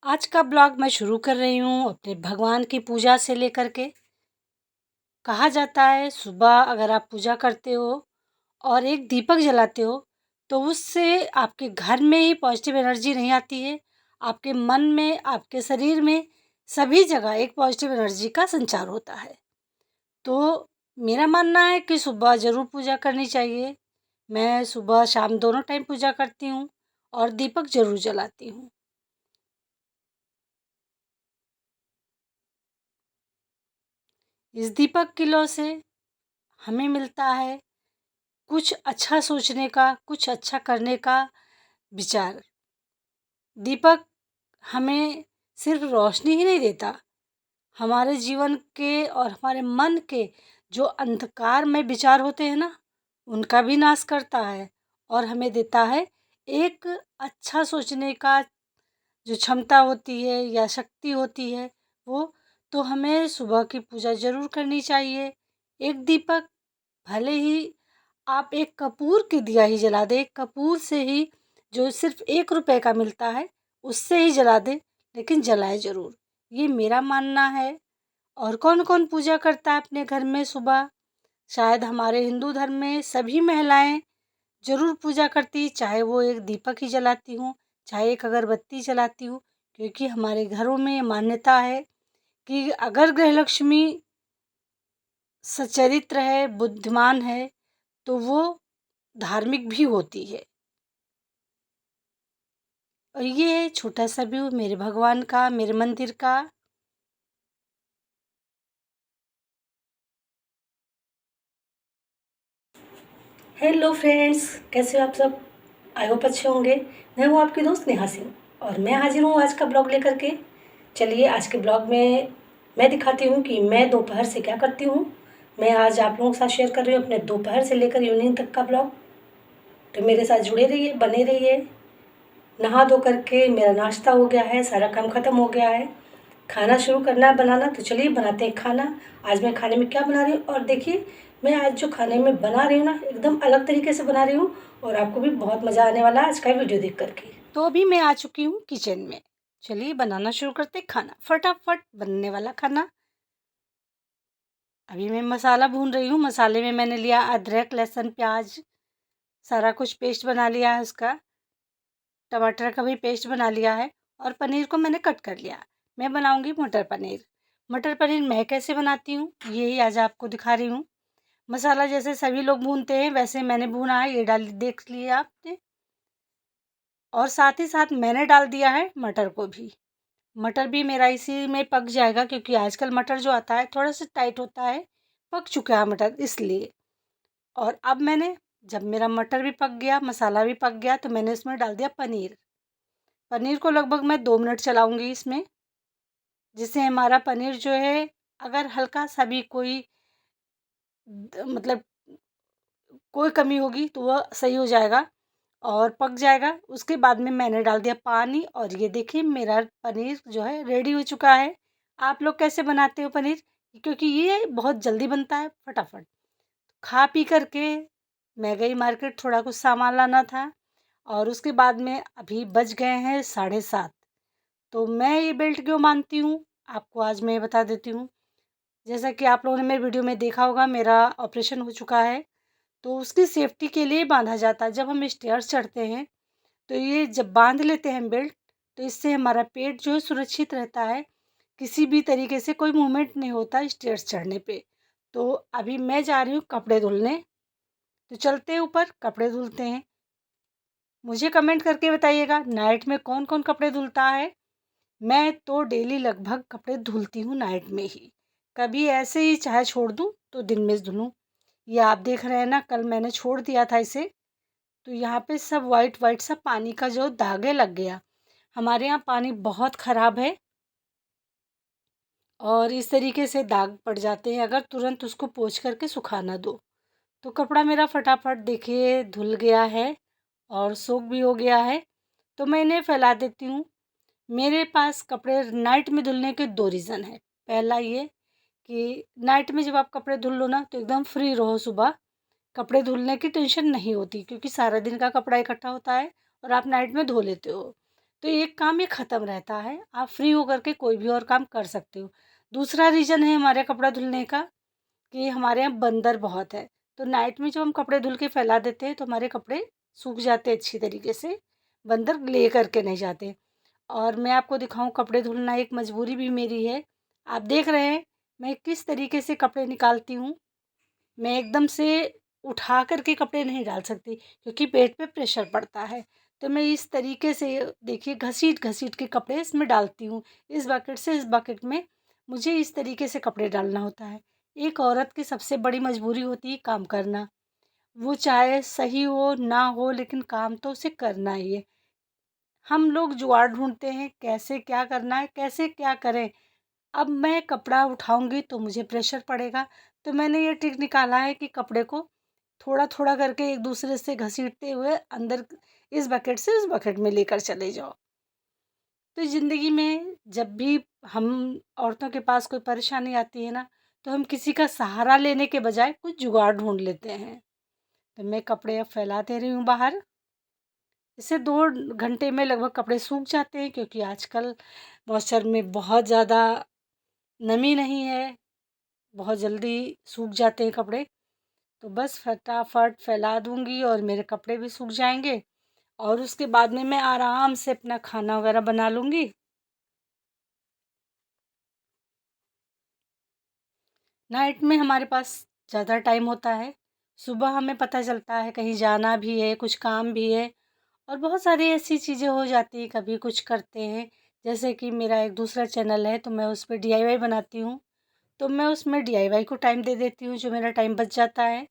आज का ब्लॉग मैं शुरू कर रही हूँ अपने भगवान की पूजा से लेकर के। कहा जाता है सुबह अगर आप पूजा करते हो और एक दीपक जलाते हो तो उससे आपके घर में ही पॉजिटिव एनर्जी नहीं आती है, आपके मन में, आपके शरीर में, सभी जगह एक पॉजिटिव एनर्जी का संचार होता है। तो मेरा मानना है कि सुबह ज़रूर पूजा करनी चाहिए। मैं सुबह शाम दोनों टाइम पूजा करती हूँ और दीपक ज़रूर जलाती हूँ। इस दीपक किलो से हमें मिलता है कुछ अच्छा सोचने का, कुछ अच्छा करने का विचार। दीपक हमें सिर्फ रोशनी ही नहीं देता, हमारे जीवन के और हमारे मन के जो अंधकार में विचार होते हैं ना, उनका भी नाश करता है और हमें देता है एक अच्छा सोचने का जो क्षमता होती है या शक्ति होती है वो। तो हमें सुबह की पूजा ज़रूर करनी चाहिए। एक दीपक भले ही आप एक कपूर की दिया ही जला दें, एक कपूर से ही जो सिर्फ 1 रुपए का मिलता है, उससे ही जला दें, लेकिन जलाएँ ज़रूर। ये मेरा मानना है। और कौन-कौन पूजा करता है अपने घर में सुबह? शायद हमारे हिंदू धर्म में सभी महिलाएँ ज़रूर पूजा करती, चाहे वो एक दीपक ही जलाती हों, चाहे एक अगरबत्ती जलाती हों, क्योंकि हमारे घरों में ये मान्यता है कि अगर गृहलक्ष्मी सच्चरित्र है, बुद्धिमान है, तो वो धार्मिक भी होती है। और ये है छोटा-सा व्यू मेरे भगवान का, मेरे मंदिर का। हेलो फ्रेंड्स, कैसे हो आप सब? आई होप अच्छे होंगे। मैं हूँ आपकी दोस्त नेहा सिंह और मैं हाजिर हूँ आज का ब्लॉग लेकर के। चलिए आज के ब्लॉग में मैं दिखाती हूँ कि मैं दोपहर से क्या करती हूँ। मैं आज आप लोगों के साथ शेयर कर रही हूँ अपने दोपहर से लेकर इवनिंग तक का ब्लॉग। तो मेरे साथ जुड़े रहिए, बने रहिए। नहा धो करके मेरा नाश्ता हो गया है, सारा काम ख़त्म हो गया है। खाना शुरू करना है बनाना, तो चलिए बनाते हैं खाना। आज मैं खाने में क्या बना रही हूँ और देखिए मैं आज जो खाने में बना रही हूँ ना, एकदम अलग तरीके से बना रही हूँ और आपको भी बहुत मज़ा आने वाला है आज का वीडियो देख करके। तो अभी मैं आ चुकी हूँ किचन में। चलिए बनाना शुरू करते हैं खाना, फटाफट बनने वाला खाना। अभी मैं मसाला भून रही हूँ। मसाले में मैंने लिया अदरक, लहसुन, प्याज, सारा कुछ पेस्ट बना लिया है उसका। टमाटर का भी पेस्ट बना लिया है और पनीर को मैंने कट कर लिया। मैं बनाऊंगी मटर पनीर। मटर पनीर मैं कैसे बनाती हूँ यही आज आपको दिखा रही हूँ। मसाला जैसे सभी लोग भूनते हैं वैसे मैंने भूना है, ये डाल देख लिया आपने। और साथ ही साथ मैंने डाल दिया है मटर को भी। मटर भी मेरा इसी में पक जाएगा क्योंकि आजकल मटर जो आता है थोड़ा सा टाइट होता है, पक चुका है मटर इसलिए। और अब मैंने जब मेरा मटर भी पक गया, मसाला भी पक गया, तो मैंने इसमें डाल दिया पनीर। पनीर को लगभग मैं 2 मिनट चलाऊंगी इसमें, जिससे हमारा पनीर जो है अगर हल्का सा भी कोई मतलब कोई कमी होगी तो वह सही हो जाएगा और पक जाएगा। उसके बाद में मैंने डाल दिया पानी और ये देखिए मेरा पनीर जो है रेडी हो चुका है। आप लोग कैसे बनाते हो पनीर? क्योंकि ये बहुत जल्दी बनता है, फटाफट। खा पी करके मैं गई मार्केट, थोड़ा कुछ सामान लाना था और उसके बाद में अभी बज गए हैं 7:30। तो मैं ये बेल्ट क्यों बांधती हूँ, आपको आज मैं बता देती हूँ। जैसा कि आप लोगों ने मेरे वीडियो में देखा होगा, मेरा ऑपरेशन हो चुका है, तो उसकी सेफ्टी के लिए बांधा जाता है। जब हम स्टेयर्स चढ़ते हैं, तो ये जब बांध लेते हैं बेल्ट, तो इससे हमारा पेट जो है सुरक्षित रहता है। किसी भी तरीके से कोई मूवमेंट नहीं होता स्टेयर्स चढ़ने पे। तो अभी मैं जा रही हूँ कपड़े धुलने, तो चलते हैं ऊपर कपड़े धुलते हैं। मुझे कमेंट करके बताइएगा नाइट में कौन-कौन कपड़े धुलता है? मैं तो डेली लगभग कपड़े धुलती हूँ नाइट में ही। कभी ऐसे ही चाहे छोड़ दूँ तो दिन में धुलूँ। ये आप देख रहे हैं ना, कल मैंने छोड़ दिया था इसे, तो यहाँ पे सब वाइट वाइट सा पानी का जो दागे लग गया। हमारे यहाँ पानी बहुत ख़राब है और इस तरीके से दाग पड़ जाते हैं अगर तुरंत उसको पोंछ करके सुखा ना दो। तो कपड़ा मेरा फटाफट देखिए धुल गया है और सोख भी हो गया है। तो मैं इन्हें फैला देती हूँ। मेरे पास कपड़े नाइट में धुलने के 2 रीज़न हैं। पहला ये कि नाइट में जब आप कपड़े धुल लो ना तो एकदम फ्री रहो, सुबह कपड़े धुलने की टेंशन नहीं होती क्योंकि सारा दिन का कपड़ा इकट्ठा होता है और आप नाइट में धो लेते हो। तो एक काम ये ख़त्म रहता है, आप फ्री होकर के कोई भी और काम कर सकते हो। दूसरा रीज़न है हमारे कपड़ा धुलने का कि हमारे यहाँ बंदर बहुत है, तो नाइट में जब हम कपड़े धुल के फैला देते हैं तो हमारे कपड़े सूख जाते हैं अच्छी तरीके से, बंदर ले करके नहीं जाते। और मैं आपको दिखाऊँ, कपड़े धुलना एक मजबूरी भी मेरी है। आप देख रहे हैं मैं किस तरीके से कपड़े निकालती हूँ। मैं एकदम से उठा कर के कपड़े नहीं डाल सकती क्योंकि पेट पे प्रेशर पड़ता है। तो मैं इस तरीके से देखिए घसीट-घसीट के कपड़े इसमें डालती हूँ। इस बकेट से इस बकेट में मुझे इस तरीके से कपड़े डालना होता है। एक औरत की सबसे बड़ी मजबूरी होती है काम करना। वो चाहे सही हो, ना हो, लेकिन काम तो उसे करना ही है। हम लोग जुगाड़ ढूँढते हैं कैसे क्या करना है, कैसे क्या करें। अब मैं कपड़ा उठाऊँगी तो मुझे प्रेशर पड़ेगा, तो मैंने ये ट्रिक निकाला है कि कपड़े को थोड़ा-थोड़ा करके एक दूसरे से घसीटते हुए अंदर इस बकेट से उस बकेट में लेकर चले जाओ। तो ज़िंदगी में जब भी हम औरतों के पास कोई परेशानी आती है ना, तो हम किसी का सहारा लेने के बजाय कुछ जुगाड़ ढूँढ लेते हैं। तो मैं कपड़े अब फैला दे रही हूँ बाहर। इससे 2 घंटे में लगभग कपड़े सूख जाते हैं क्योंकि आजकल मॉइस्चर में बहुत ज़्यादा नमी नहीं है, बहुत जल्दी सूख जाते हैं कपड़े। तो बस फटाफट फैला दूँगी और मेरे कपड़े भी सूख जाएँगे और उसके बाद में मैं आराम से अपना खाना वगैरह बना लूँगी। नाइट में हमारे पास ज़्यादा टाइम होता है। सुबह हमें पता चलता है कहीं जाना भी है, कुछ काम भी है और बहुत सारी ऐसी चीज़ें हो जाती हैं, कभी कुछ करते हैं। जैसे कि मेरा एक दूसरा चैनल है तो मैं उस पे डीआईवाई बनाती हूँ, तो मैं उसमें डीआईवाई को टाइम दे देती हूँ, जो मेरा टाइम बच जाता है।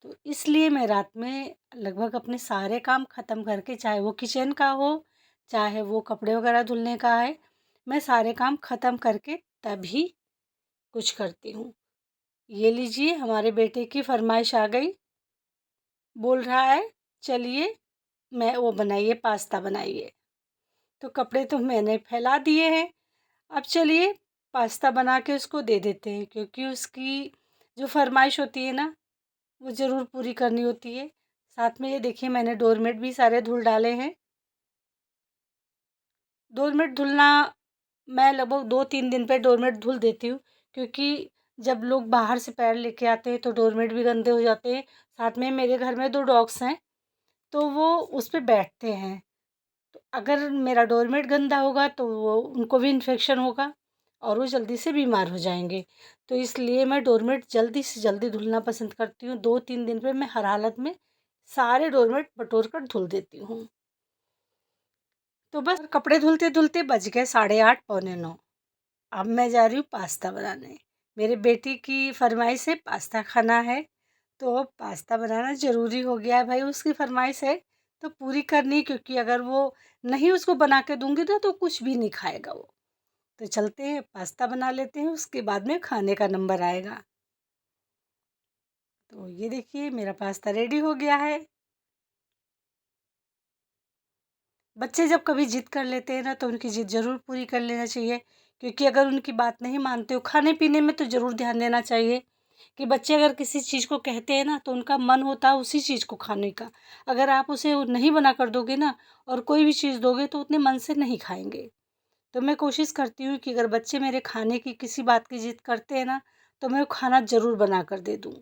तो इसलिए मैं रात में लगभग अपने सारे काम ख़त्म करके, चाहे वो किचन का हो, चाहे वो कपड़े वगैरह धुलने का है, मैं सारे काम ख़त्म करके तभी कुछ करती हूँ। ये लीजिए हमारे बेटे की फ़रमाइश आ गई, बोल रहा है चलिए मैं वो बनाइए, पास्ता बनाइए। तो कपड़े तो मैंने फैला दिए हैं, अब चलिए पास्ता बना के उसको दे देते हैं क्योंकि उसकी जो फ़रमाइश होती है ना, वो ज़रूर पूरी करनी होती है। साथ में ये देखिए मैंने डोरमेट भी सारे धुल डाले हैं। डोरमेट धुलना मैं लगभग 2-3 दिन पे डोरमेट धुल देती हूँ क्योंकि जब लोग बाहर से पैर लेके आते हैं तो डोरमेट भी गंदे हो जाते हैं। साथ में मेरे घर में 2 डॉग्स हैं, तो वो उस पे बैठते हैं। तो अगर मेरा डोरमेट गंदा होगा तो वो उनको भी इन्फेक्शन होगा और वो जल्दी से बीमार हो जाएँगे। तो इसलिए मैं डोरमेट जल्दी से जल्दी धुलना पसंद करती हूँ। 2-3 दिन पे मैं हर हालत में सारे डोरमेट बटोर कर धुल देती हूँ। तो बस कपड़े धुलते-धुलते बज गए 8:30 पौने 9। अब मैं जा रही हूँ पास्ता बनाने। मेरे बेटी की फ़रमाइश है पास्ता खाना है, तो अब पास्ता बनाना ज़रूरी हो गया है भाई, उसकी फ़रमाइश है तो पूरी करनी, क्योंकि अगर वो नहीं उसको बना के दूँगी ना तो कुछ भी नहीं खाएगा वो। तो चलते हैं पास्ता बना लेते हैं, उसके बाद में खाने का नंबर आएगा। तो ये देखिए मेरा पास्ता रेडी हो गया है। बच्चे जब कभी ज़िद कर लेते हैं ना तो उनकी ज़िद ज़रूर पूरी कर लेना चाहिए, क्योंकि अगर उनकी बात नहीं मानते हो, खाने-पीने में तो ज़रूर ध्यान देना चाहिए कि बच्चे अगर किसी चीज़ को कहते हैं ना तो उनका मन होता है उसी चीज़ को खाने का। अगर आप उसे वो नहीं बना कर दोगे ना और कोई भी चीज़ दोगे तो उतने मन से नहीं खाएँगे। तो मैं कोशिश करती हूँ कि अगर बच्चे मेरे खाने की किसी बात की ज़िद करते हैं ना तो मैं वो खाना ज़रूर बना कर दे दूँ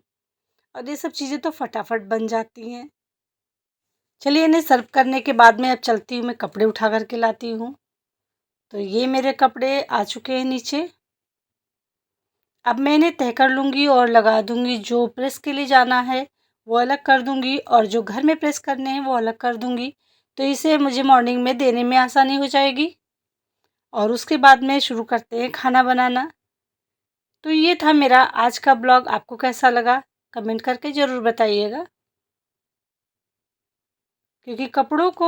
और ये सब चीज़ें तो फटाफट बन जाती हैं। चलिए इन्हें सर्व करने के बाद में अब चलती हूँ, मैं कपड़े उठा कर के लाती हूँ। तो ये मेरे कपड़े आ चुके हैं नीचे। अब मैं इन्हें तह कर लूँगी और लगा दूँगी, जो प्रेस के लिए जाना है वो अलग कर दूँगी और जो घर में प्रेस करने हैं वो अलग कर दूँगी। तो इसे मुझे मॉर्निंग में देने में आसानी हो जाएगी और उसके बाद में शुरू करते हैं खाना बनाना। तो ये था मेरा आज का ब्लॉग, आपको कैसा लगा कमेंट करके ज़रूर बताइएगा। क्योंकि कपड़ों को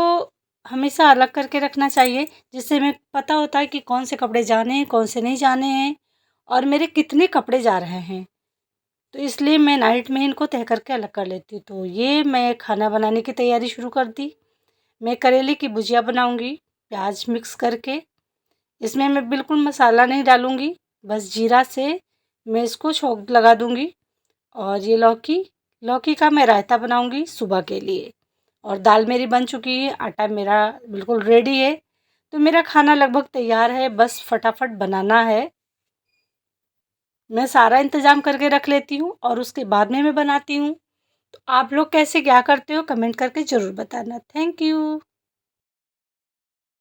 हमेशा अलग करके रखना चाहिए, जिससे हमें पता होता है कि कौन से कपड़े जाने हैं, कौन से नहीं जाने हैं और मेरे कितने कपड़े जा रहे हैं। तो इसलिए मैं नाइट में इनको तह करके अलग कर लेती हूँ। तो ये मैं खाना बनाने की तैयारी शुरू कर दी। मैं करेले की भुजिया बनाऊँगी, प्याज मिक्स करके। इसमें मैं बिल्कुल मसाला नहीं डालूँगी, बस जीरा से मैं इसको छौंक लगा दूँगी। और ये लौकी लौकी का मैं रायता बनाऊँगी सुबह के लिए। और दाल मेरी बन चुकी है, आटा मेरा बिल्कुल रेडी है। तो मेरा खाना लगभग तैयार है, बस फटाफट बनाना है। मैं सारा इंतज़ाम करके रख लेती हूँ और उसके बाद में मैं बनाती हूँ। तो आप लोग कैसे क्या करते हो कमेंट करके ज़रूर बताना। Thank you.